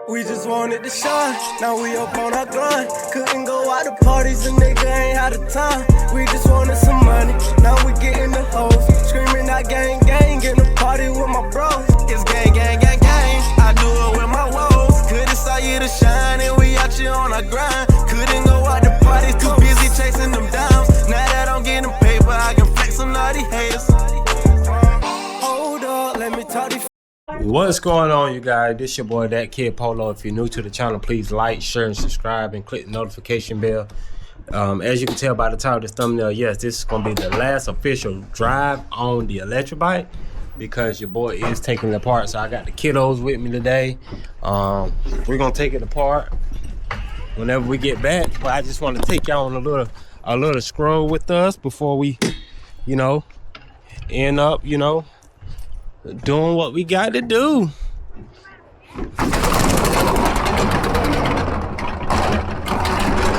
We just wanted to shine, now we up on our grind. Couldn't go out to parties, a nigga ain't had the time. We just wanted some money, now we getting the hoes. Screaming out gang, gang, getting a party with my bros. It's gang, gang, gang, gang, I do it with my woes. Couldn't saw you to shine, and we out here on our grind. Couldn't go out to parties, too busy chasing them dimes. Now that I'm getting paper, I can flex some naughty haters. Hold up, let me talk to What's going on, you guys? This your boy That Kid Polo. If you're new to the channel, please like, share, and subscribe, and click the notification bell. As you can tell by the title of this thumbnail, yes, this is gonna be the last official drive on the electric bike because your boy is taking it apart. So I got the kiddos with me today. We're gonna take it apart whenever we get back. But I just want to take y'all on a little scroll with us before we, end up, doing what we got to do.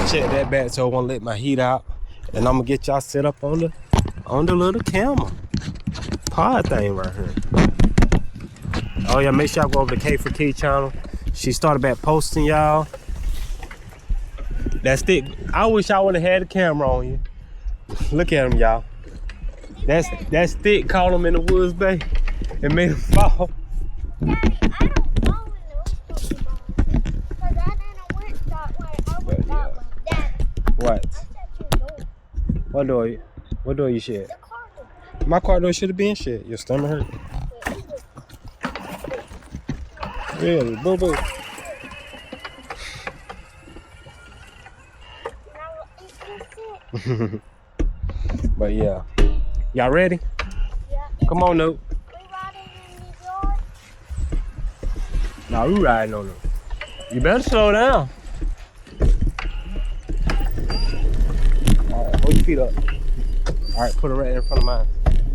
Check that back so I won't let my heat out, and I'm gonna get y'all set up on the little camera pod thing right here. Oh yeah, make sure y'all go over to K for Key channel. She started back posting, y'all. That stick, I wish I would have had the camera on you. Look at him, y'all. That stick caught him in the woods, babe. It made him fall. I don't know when it was because I didn't went that way. I went that way. Dad. What? I said your door. What door? What door you shut? The car door. My car door should have been shut. Your stomach hurt. Really? Boo boo. But yeah. Y'all ready? Yeah. Come on, Nope. Nah, we riding on them. You better slow down. Alright, hold your feet up. Alright, put them right in front of mine.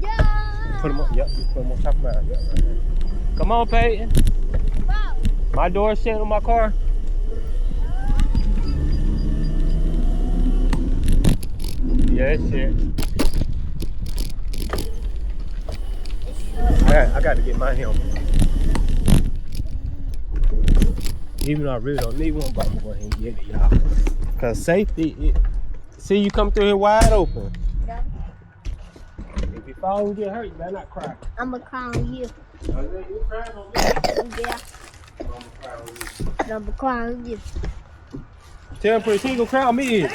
Yeah. Put them on, yep, put them on top of mine. Yep, right there. Come on, Peyton. Wow. My door's shut on my car. Yeah, it's shit. I got to get my helmet. Even though I really don't need one, but I'm gonna go ahead and get it, y'all. Cause safety, see you come through here wide open. Yeah. If you fall and get hurt, you better not cry. I'm gonna cry on you. You crying on me? Yeah. I'm gonna cry on you. I'm gonna cry on you. Tell him pretty, he gonna cry on me.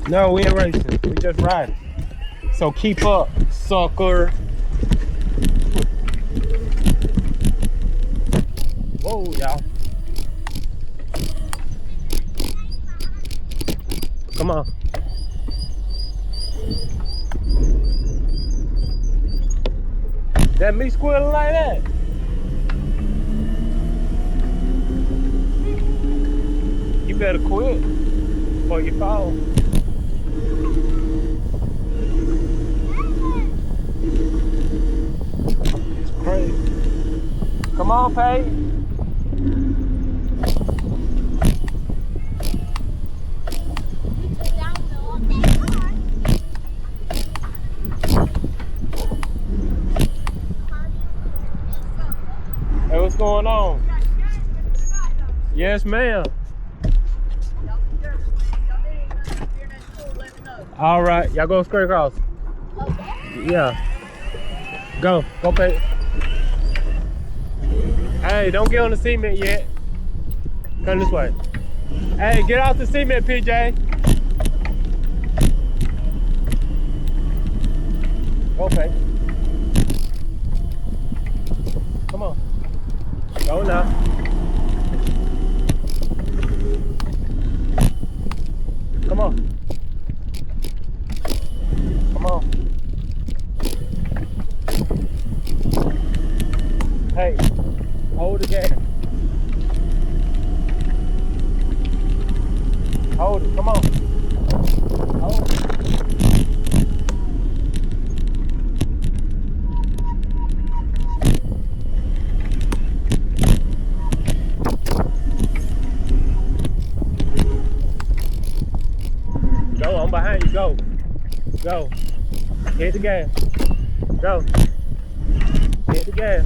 No, we ain't racing. We just riding. So keep up, sucker. Whoa, y'all. Come on. That me squealing like that? You better quit before you fall. It's crazy. Come on, Peyton. Hey, what's going on? Yes, ma'am. All right, y'all go straight across. Yeah. Go, Peyton. Hey, don't get on the cement yet. Come this way. Hey, get off the cement, PJ. Go, Peyton. Come on. Go now. Come on. Come on. Hey, hold the gas. Hold it, come on. Hold it. Go, I'm behind you, go. Go. Hit the gas. Go. Hit the gas.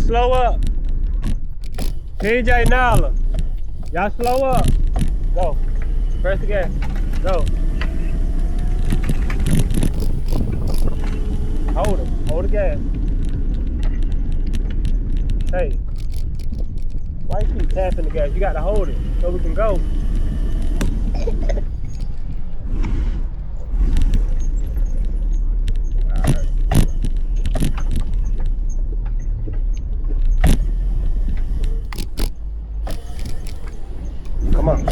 slow up. PJ Nala. Y'all slow up. Go. Press the gas. Go. Hold it. Hold the gas. Hey. Why you keep tapping the gas? You gotta hold it so we can go. Alright. Come on.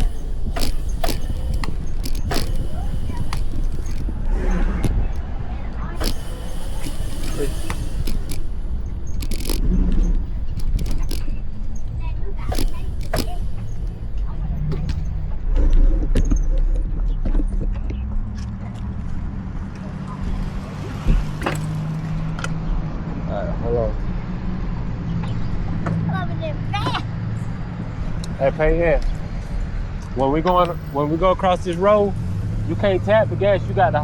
Hold on. Hey, pay in. When we go across this road, you can't tap the gas. You gotta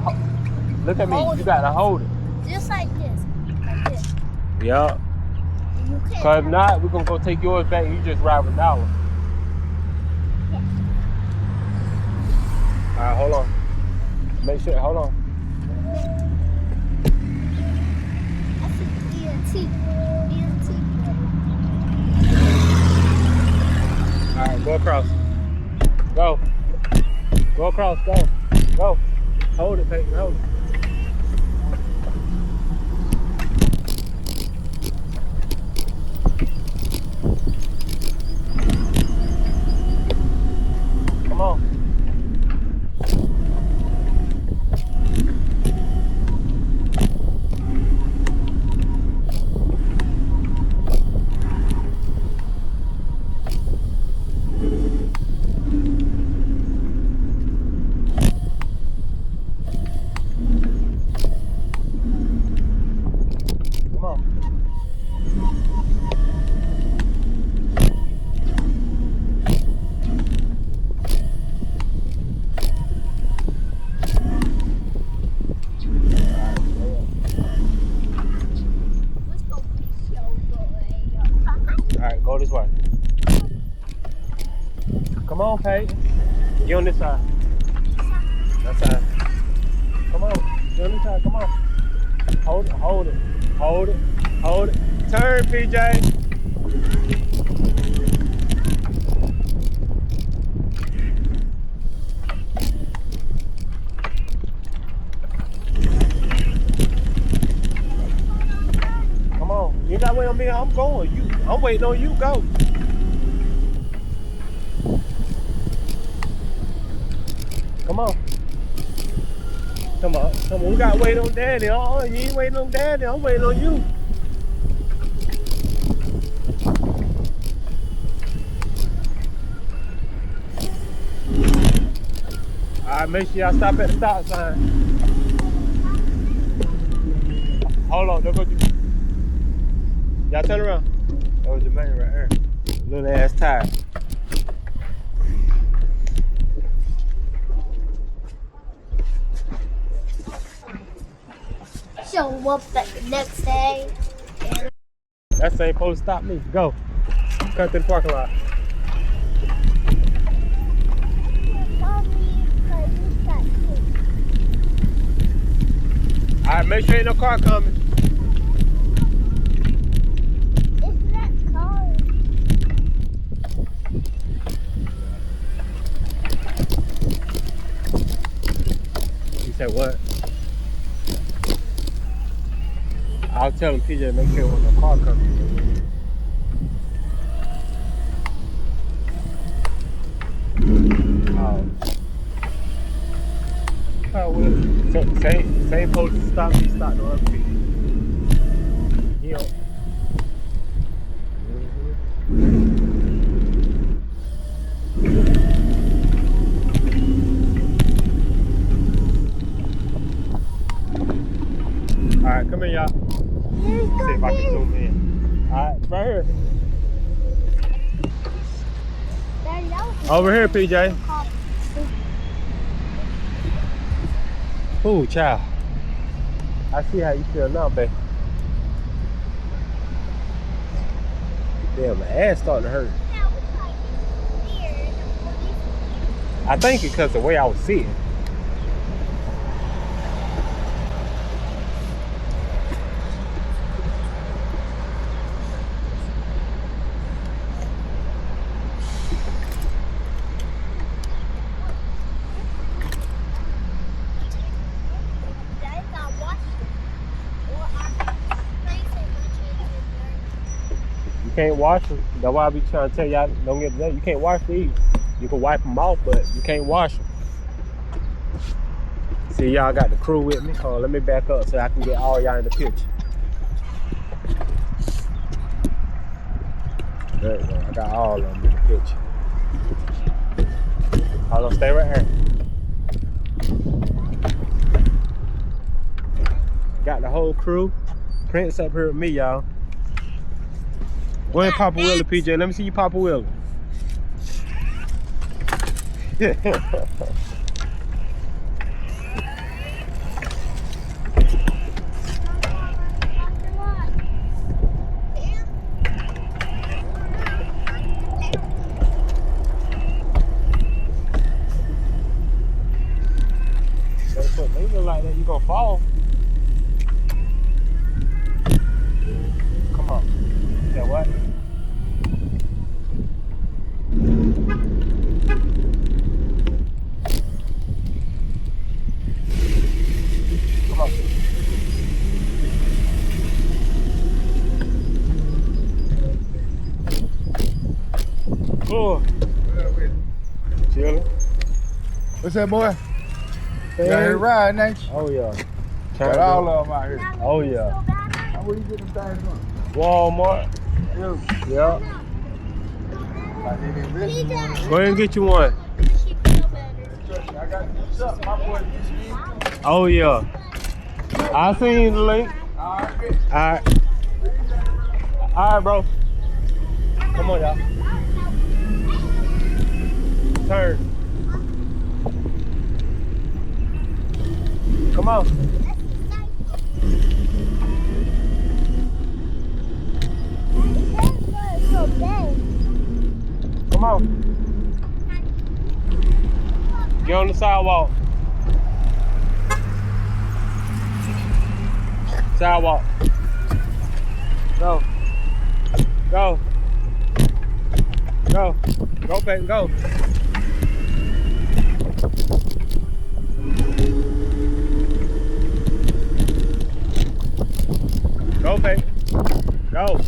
look at me. You gotta hold it. Just like this. Like this. Yeah. You can't. Cause if not, we're gonna go take yours back and you just ride with Nala. Yeah. Alright, hold on. Make sure, hold on. That's an ENT. Alright, go across. Go. Go across, go. Go. Hold it, Peyton, hold it. Come on. Come on. Alright, go this way. Come on, Peyton. Get on this side. That side. Come on. Get on this side. Come on. Hold it. Hold it. Hold it. Hold it. Turn, PJ. Come on. You got to wait on me. I'm going. I'm waiting on you. Go. Come on. Come on. Come on. We got to wait on Daddy. Oh, you ain't waiting on Daddy. I'm waiting on you. Alright, make sure y'all stop at the stop sign. Hold on, don't go through. Y'all turn around. That was the man right there. Little ass tire. Show up at the next day. That ain't supposed to stop me. Go. Cut through the parking lot. Alright, make sure ain't no car coming. It's that car. You said what? I'll tell him PJ make sure when the car comes. Oh, well. Same supposed to stop me, stop the other people. You know. Alright, come here, y'all. See if I can zoom in. Alright, right here. Daddy, that was Over here, PJ. Ooh, child. I see how you feel now, babe. Damn, my ass starting to hurt. I think it's because the way I was sitting. You can't wash them. That's why I be trying to tell y'all, don't get that. You can't wash these. You can wipe them off, but you can't wash them. See, y'all got the crew with me. Hold on, let me back up so I can get all y'all in the picture. There you go. I got all of them in the picture. Hold on, stay right here. Got the whole crew. Prince up here with me, y'all. Go ahead, Papa Willie, PJ. Let me see you, Papa Willie. They look like that, you gonna fall. Come on. Yeah, what? Come on. Oh. Chilling. What's that, boy? Hey. You out here riding, ain't you? Oh yeah. Got all of them out here. Oh yeah. Where you get them things from? Walmart. Yeah. Like they didn't really want it. Go ahead and get you one. I got something. My boy just me. Oh yeah. I seen the link. All right. Alright. Alright, bro. Come on, y'all. Turn. Come on. Come on. Get on the sidewalk. Sidewalk. Go. Go. Go. Go, Peyton, go. Go, Peyton. Go.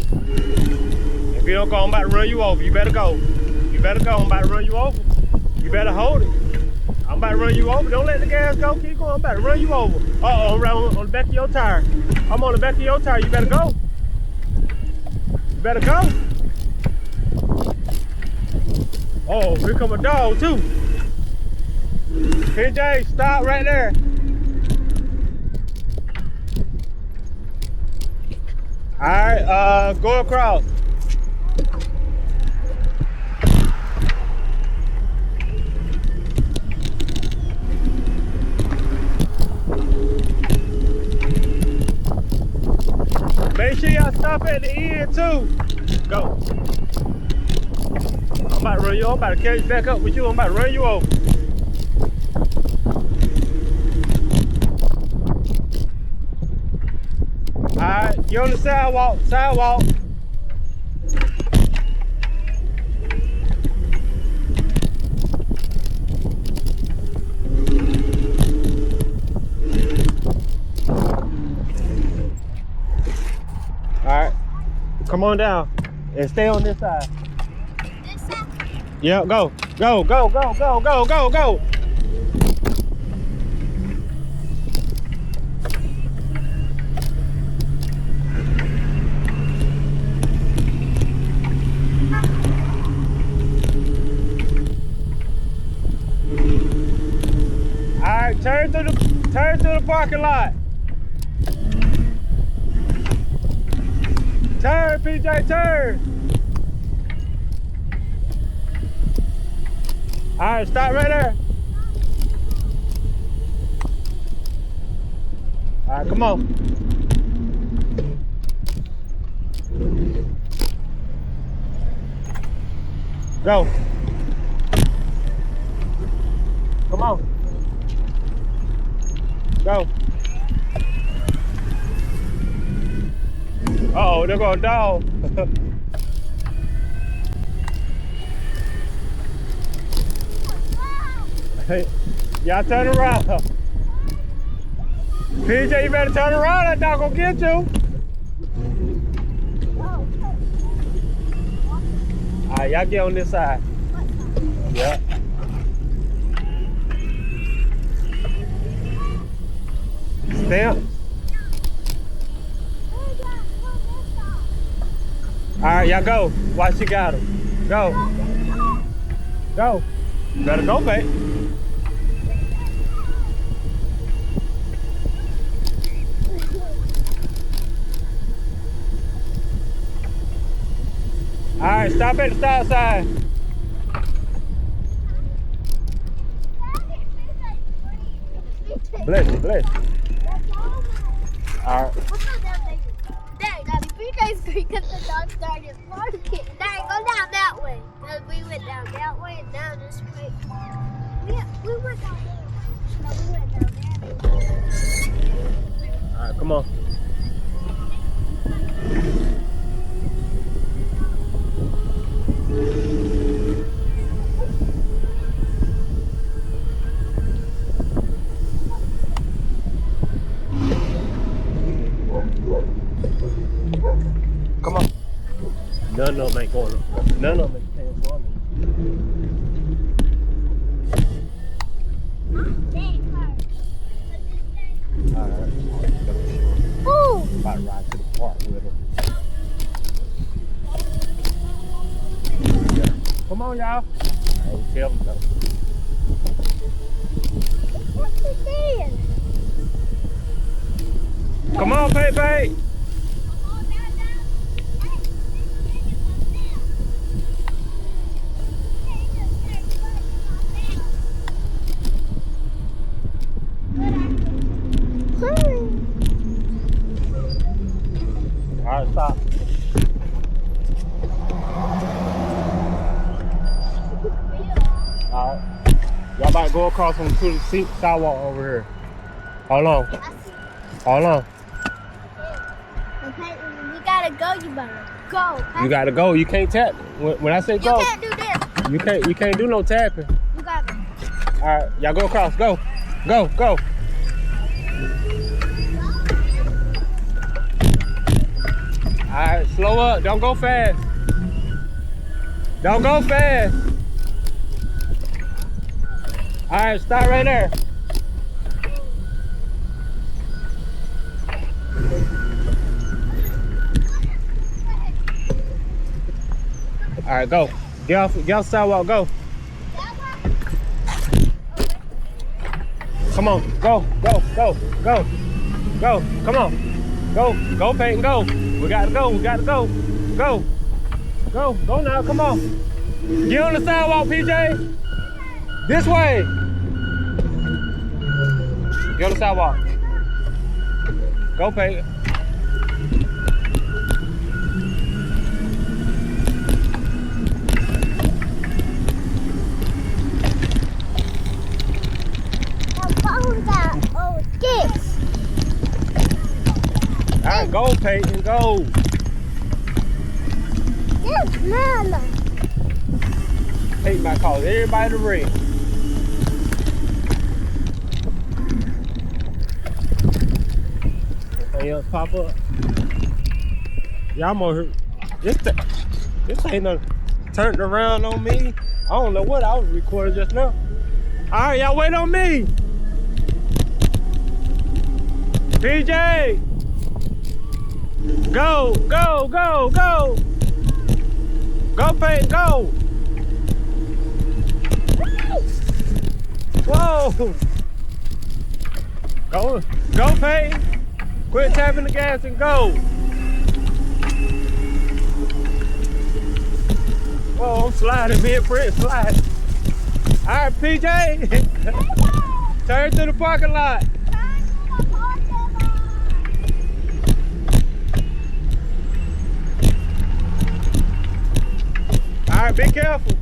If you don't go, I'm about to run you over. You better go. You better go. I'm about to run you over. You better hold it. I'm about to run you over. Don't let the gas go. Keep going. I'm about to run you over. Uh-oh, I'm on the back of your tire. I'm on the back of your tire. You better go. You better go. Oh, here come a dog, too. PJ, stop right there. All right, go across. Make sure y'all stop at the end too. Go. I'm about to run you over. I'm about to catch back up with you. I'm about to run you over. Alright, you're on the sidewalk. Sidewalk. Alright. Come on down and stay on this side. This side? Yeah, go. Go, go, go, go, go, go, go. Alright, turn through the parking lot. Turn, PJ, turn. Alright, stop right there. Alright, come on. Go. Come on. Go. Uh-oh, there go a dog. Hey, y'all turn around. PJ, you better turn around. That dog gonna get you. All right, y'all get on this side. Yeah. Stamp. All right, y'all go. Watch you got him. Go. Go. Better go, babe. All right, stop at the stop sign. Bless you, bless you. All right. Dang, Daddy, BJ's because the dog started barking. Dang, go down that way. Because we went down that way and down this way. We went down there. No, we went down there. All right, come on. Come on. None of them ain't going up. None of them ain't paying for me. Alright. Ooh! About to ride to the park with them. Yeah. Come on, y'all. I ain't tell them though. What's he doing? Come on, Pepe. Alright, stop. Alright. Y'all about to go across from to the sidewalk over here. Hold on. Hold on. Okay, we gotta go, you better go. You gotta go. You can't tap. When I say go, You can't do this. you can't do no tapping. You gotta go. Alright, y'all go across. Go. Go, go. Alright, slow up. Don't go fast. Don't go fast. Alright, stop right there. Alright, go. Get off the sidewalk, go. Come on, go, go, go, go, go, come on. Go, go, Peyton, go. We gotta go, we gotta go. Go, go, go now, come on. Get on the sidewalk, PJ. This way. Get on the sidewalk. Go, Peyton. Alright, go, Peyton, go. Yes, Mama. Peyton might call everybody to ring. Anything else pop up? Y'all over here. This ain't no turned around on me. I don't know what I was recording just now. Alright, y'all wait on me. PJ! Go, go, go, go! Go, Peyton, go! Whoa! Go, go, Peyton! Quit tapping the gas and go! Whoa, I'm sliding, me and Prince sliding. Alright, PJ! Turn to the parking lot. Alright, be careful.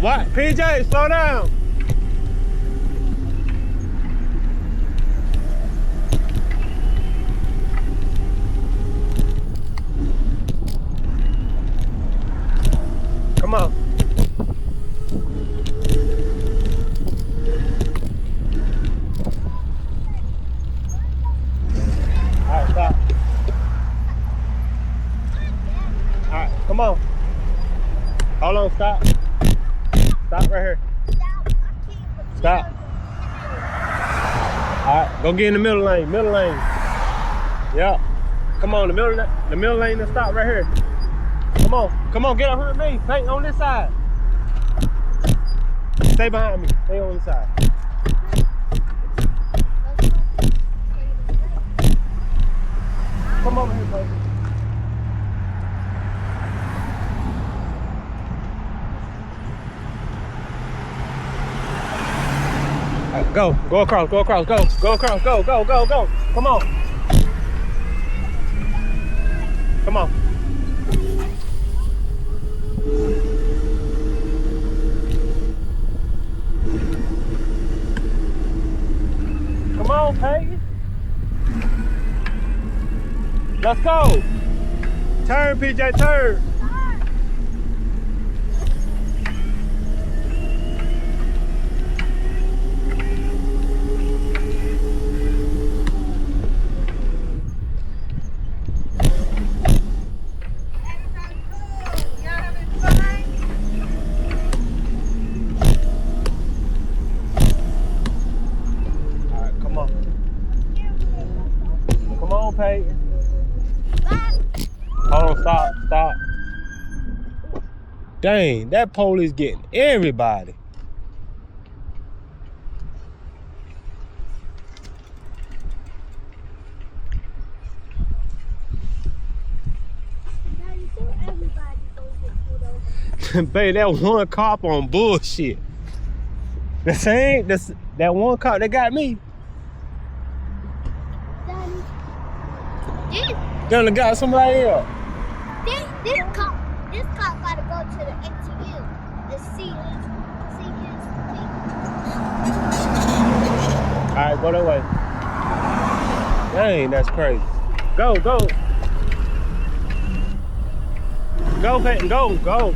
What? PJ, slow down. Come on. All right, stop. All right, come on. Hold on, stop. Stop right here. Stop. All right, go get in the middle lane. Middle lane. Yeah. Come on, the middle lane and stop right here. Come on, get up here with me. Stay on this side. Stay behind me. Stay on this side. Come over here, baby. Right, go across, go across, go across, go. Come on. Come on. Come on, Peyton. Let's go. Turn, PJ, turn. Peyton. Hold on, stop. Dang, that pole is getting everybody. Baby, that one cop on bullshit. The same, that one cop that got me. Gonna got somebody else. This cop gotta go to the ATU and see his feet. Alright, go that way. Dang, that's crazy. Go. Go, Peyton, go.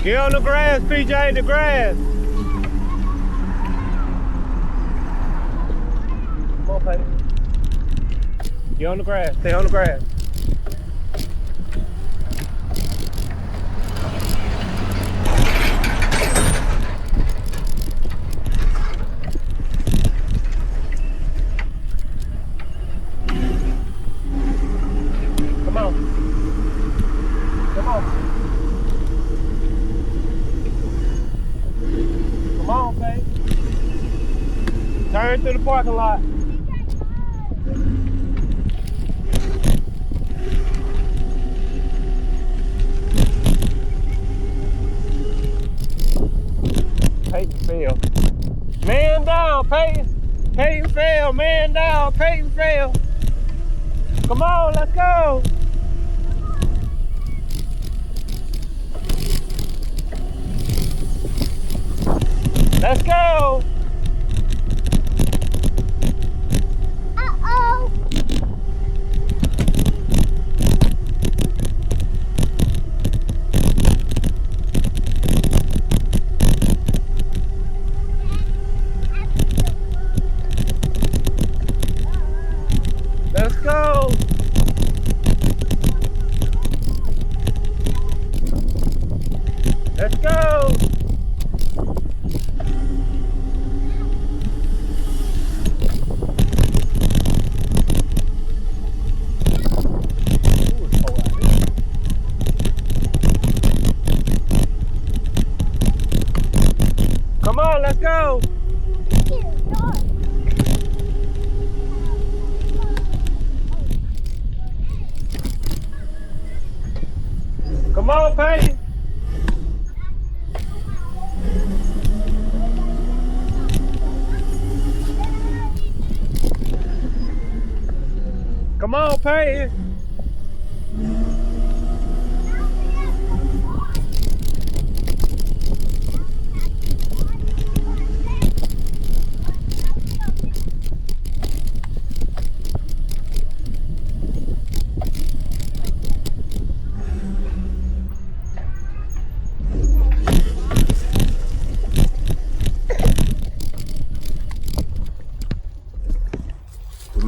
Get on the grass, PJ, the grass. Come on, Peyton. Get on the grass, stay on the grass. Come on, Peyton. Turn through the parking lot. Peyton fell. Man down, Peyton. Peyton fell, man down, Peyton fell. Come on, let's go. Let's go. Uh-oh. Let's go. Let's go. Come on, let's go. Come on, Peyton. Come on, Peyton.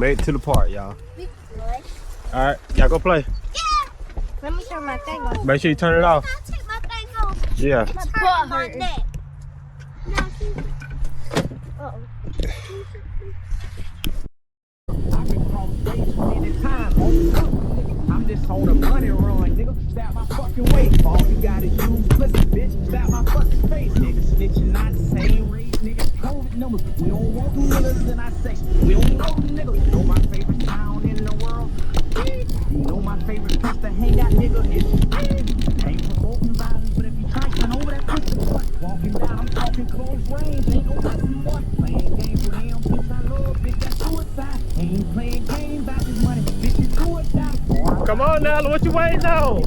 Made it to the park, y'all. We play. All right, y'all go play. Let me turn my thing off. Make sure you turn it off. I'll take my thing off. Yeah. My butt hurts. No, uh-oh. I'm just on a money run, nigga. Stop my fucking weight. All you gotta use pussy, bitch. Stop my fucking face, nigga. Snitching not the same rate, nigga. COVID numbers. We don't want them niggas in our section. We don't know them niggas. You know my favorite town in the world? You know my favorite place to hang out, nigga. It's ain't promoting violence, but if you try to turn over that pussy, walking down, I'm talking close range. Ain't no nothing more. Playing games with them, bitch. I love, bitch. That's suicide. Ain't playing games about this money, bitch. It's suicide. Come on now, what you waiting on?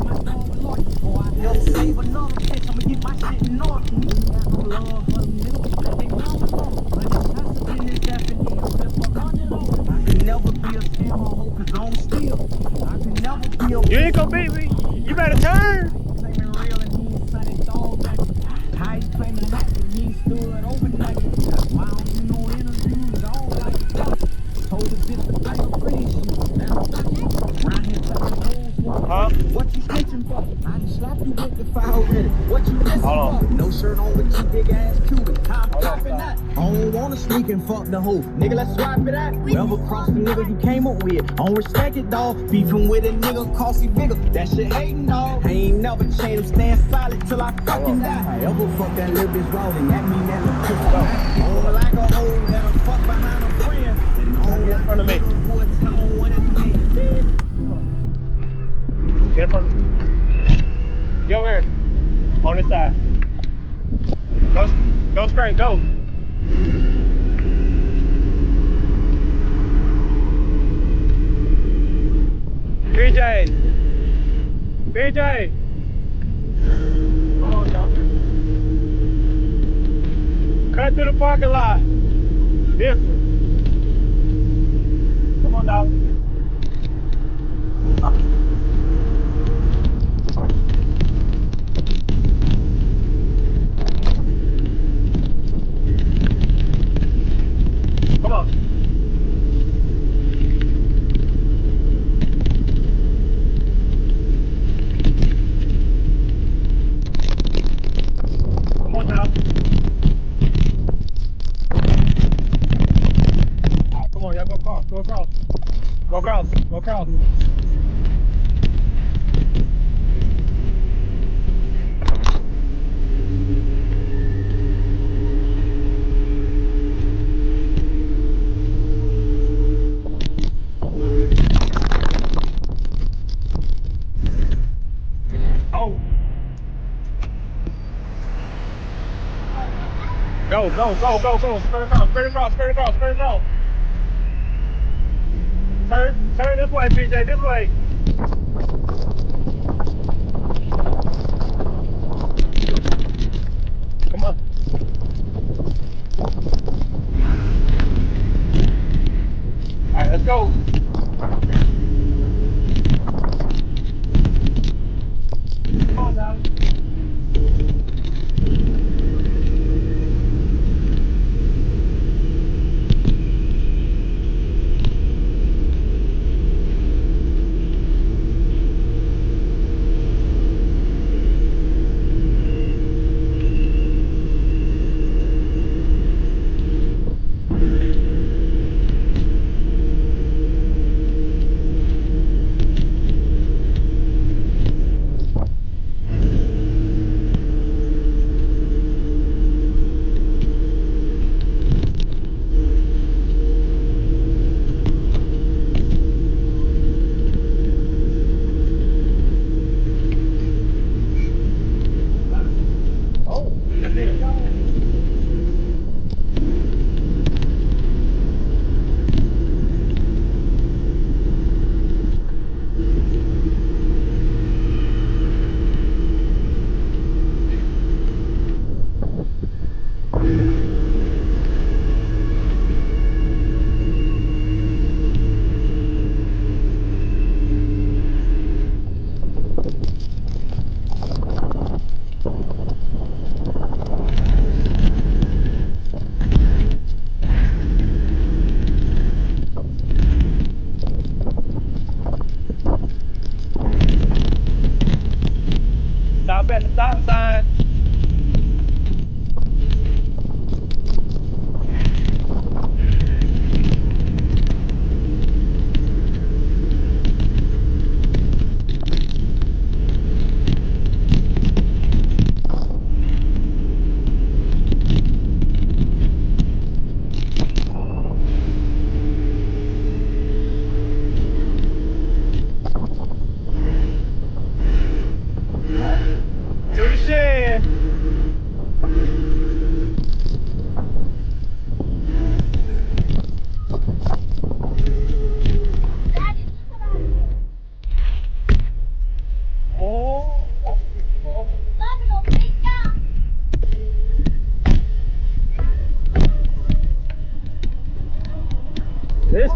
You ain't gonna beat me. You better turn. Huh? What you snitching for? I just slapped you with the file already. What you missing Hold for? No shirt on with your big ass Cuban. I'm popping that. I don't wanna sneak and fuck the hoe. Nigga, let's swap it out. Whoever crossed the nigga you came up with. I don't respect it, dog. Beefing with a nigga, cost he bigger. That shit hating, dog. I ain't never changed him, stand solid till I fucking die. I ever fuck that little bitch wrong, and that mean that little bitch wrong. I don't like a hoe that'll fuck behind a friend. And I don't Get in front of me. I don't want it. Get in front of me. Get over here. On this side. Go straight, go. BJ. BJ. Come on, y'all. Cut through the parking lot. This one. Come on, dog. Come on. Come on now. Come on, y'all go across. Go across. Go across. Go across. Oh. Go. Straight across. Turn this way, PJ, this way. Come on. All right, let's go. Come on now.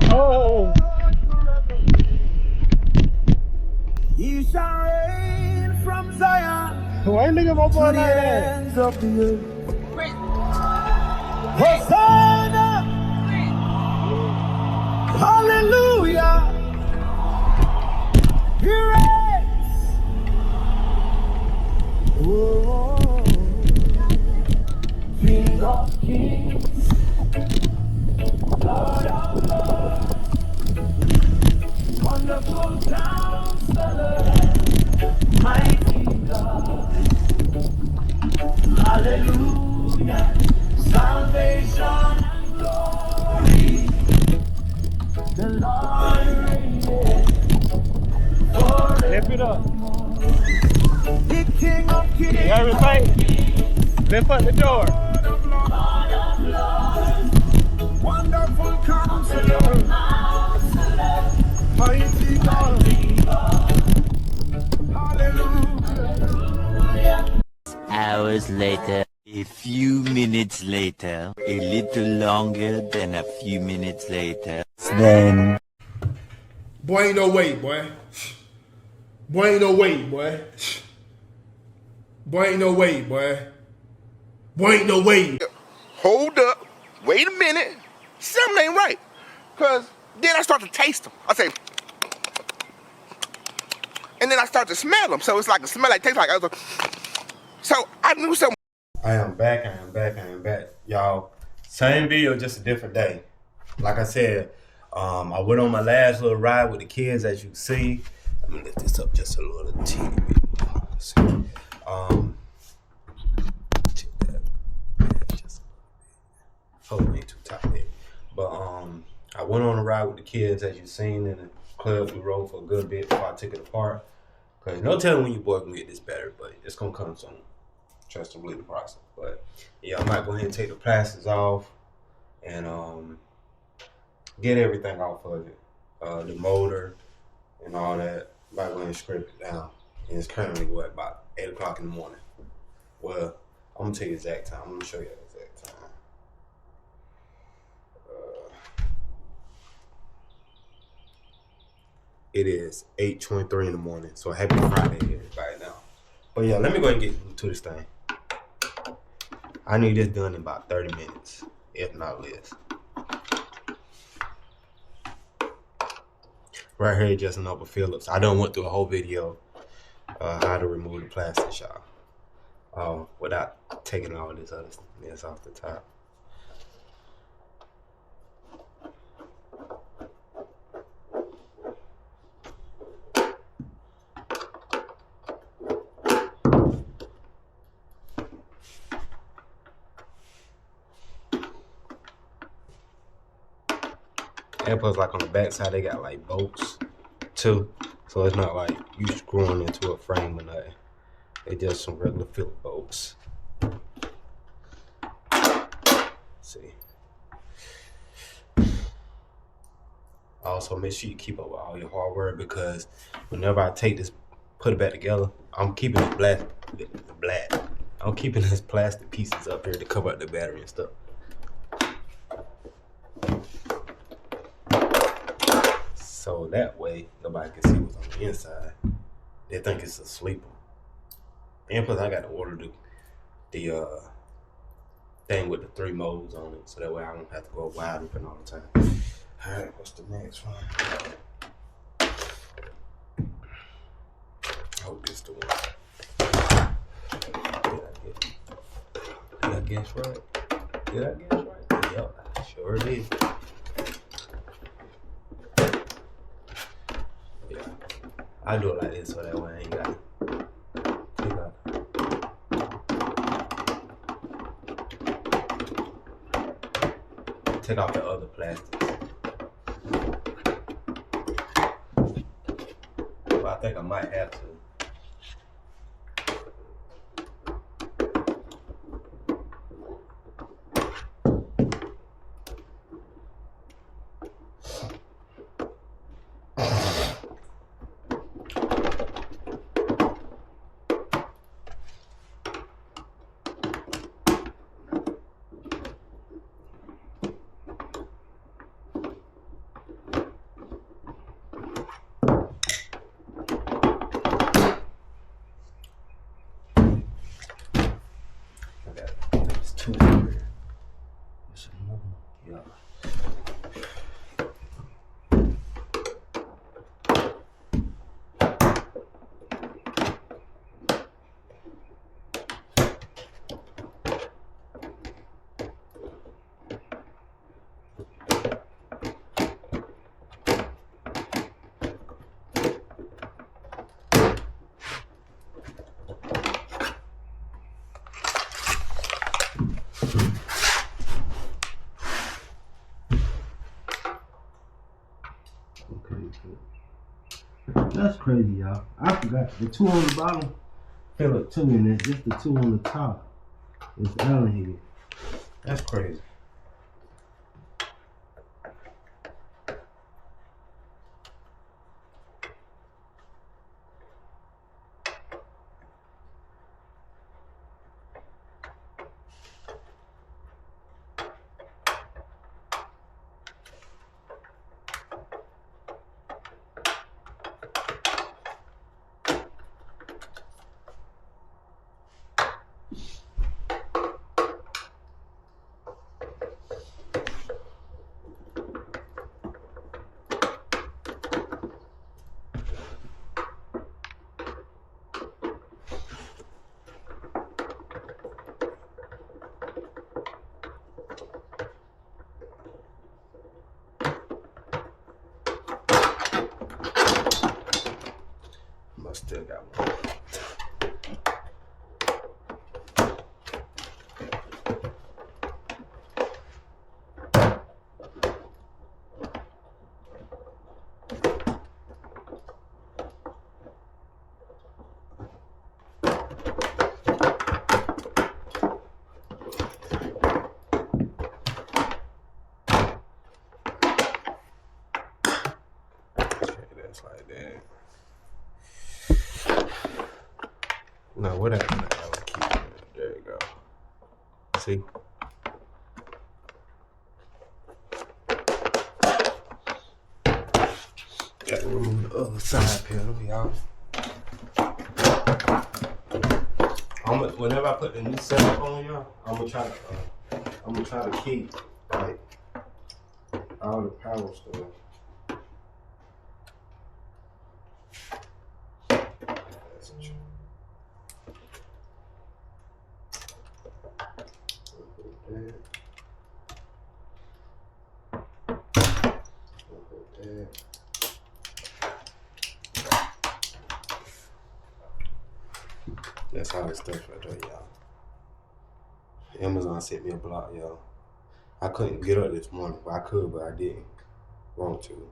Oh, You shall reign from Zion why you looking at my to boy the like that? ends of the earth. Hosanna, hallelujah. He reigns. Oh, King of kings, Lord of lords, wonderful counselor, mighty God. Hallelujah, salvation and glory. The Lord reigneth Lift it up. forevermore. The King of You kings, hear me, fight? Lift up the door. Lord of lords, wonderful counselor, mighty God. Hallelujah. Hours later. A few minutes later. A little longer than a few minutes later. Then. Boy, ain't no way, boy. Boy, ain't no way, boy. Boy, ain't no way, boy. Boy, ain't no way. Hold up, wait a minute, something ain't right. Cause then I start to taste them. I say, and then I start to smell them. So it's like a smell like tastes like other. So I knew something. I am back, y'all. Same video, just a different day. Like I said, I went on my last little ride with the kids, as you can see. Let me lift this up just a little teeny bit. Let's see. Check that. Yeah, just a little bit. Oh, ain't too tight there. But I went on a ride with the kids, as you've seen in the club. We rode for a good bit before I took it apart. Cause no telling when your boy can get this better, but it's gonna come soon. Trust and believe the process. But yeah, I might go ahead and take the plastics off and get everything off of it. The motor and all that. I might go ahead and scrape it down. And it's currently what, about 8 o'clock in the morning. Well, I'm gonna tell you the exact time. I'm gonna show you the exact time. It is 8:23 in the morning. So happy Friday, everybody now. But yeah, let me go ahead and get into this thing. I need this done in about 30 minutes, if not less. Right here, just an upper Phillips. I done went through a whole video how to remove the plastic, y'all, without taking all this other mess off the top. And plus, like on the back side, they got like bolts too. So it's not like you screwing into a frame or nothing. It's just some regular Phillips bolts. Let's see. Also, make sure you keep up with all your hardware because whenever I take this, put it back together, I'm keeping I'm keeping these plastic pieces up here to cover up the battery and stuff. So that way, nobody can see what's on the inside. They think it's a sleeper. And plus, I got to order the thing with the 3 modes on it, so that way I don't have to go wide open all the time. All right, what's the next one? I hope this the one. Did I guess right? Yep, sure did. I do it like this so that way I ain't got to take off the other plastics. But I think I might have to. too hungry. It's another one. Yeah. That's crazy, y'all. I forgot the two on the bottom fill up too, and it's just the two on the top. It's Allen head. That's crazy. I still got one. That's like that. No, what happened? There you go. See? Got to remove the other side pedal, y'all. Whenever I put the new setup on, y'all, I'm gonna try to keep like all the power stuff. That's true. That's all the stuff right there, y'all. Amazon sent me a block, y'all. I couldn't get up this morning, but I could, but I didn't want to.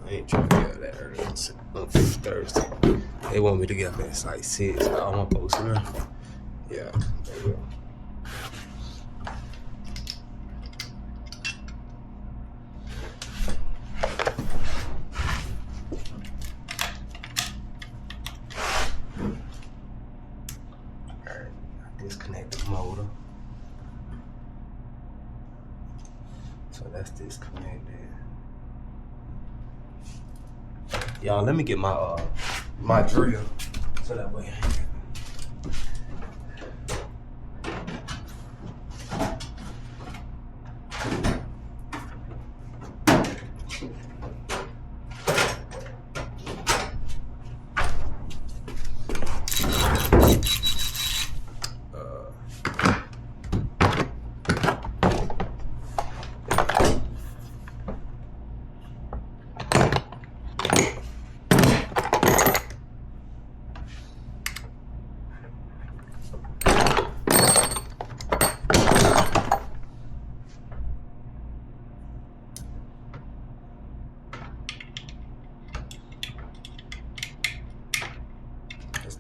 I ain't trying to get up that early on Thursday. They want me to get up at like 6. I don't want to post it. Yeah, they will. Alright, I disconnect the motor. So that's disconnected. Y'all, let me get my my drill so that way I ain't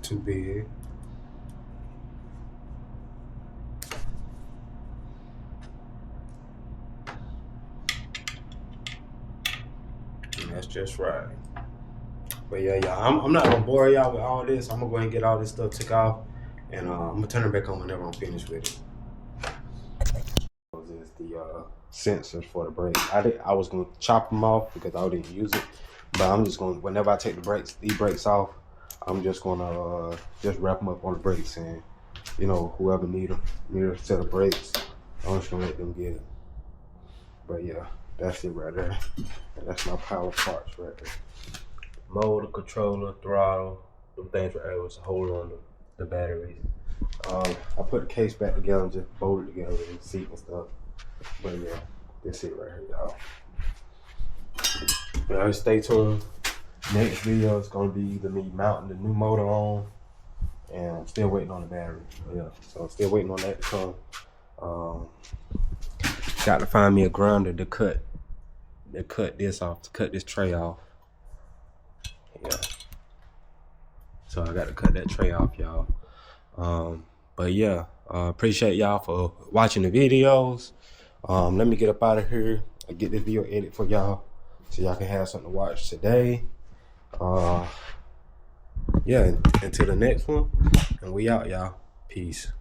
too big. And that's just right. But yeah, y'all, I'm not gonna bore y'all with all this. I'm gonna go ahead and get all this stuff took off, and I'm gonna turn it back on whenever I'm finished with it. This is the sensors for the brakes. I was gonna chop them off because I didn't use it, but I'm just gonna, whenever I take these brakes off, I'm just gonna just wrap them up on the brakes, and you know, whoever need a set of brakes, I'm just gonna let them get it. But yeah, that's it right there. And that's my power parts right there. Motor, controller, throttle, them things right there was to hold on the batteries. I put the case back together and just bolted together with the seat and stuff. But yeah, that's it right here, y'all. Y'all stay tuned. Next video is gonna be either me mounting the new motor on, and I'm still waiting on the battery. Yeah, so I'm still waiting on that to come. Got to find me a grinder to cut this off, to cut this tray off. Yeah. So I got to cut that tray off, y'all. But yeah, appreciate y'all for watching the videos. Let me get up out of here. I get this video edited for y'all so y'all can have something to watch today. Yeah, until the next one, and we out, y'all. Peace.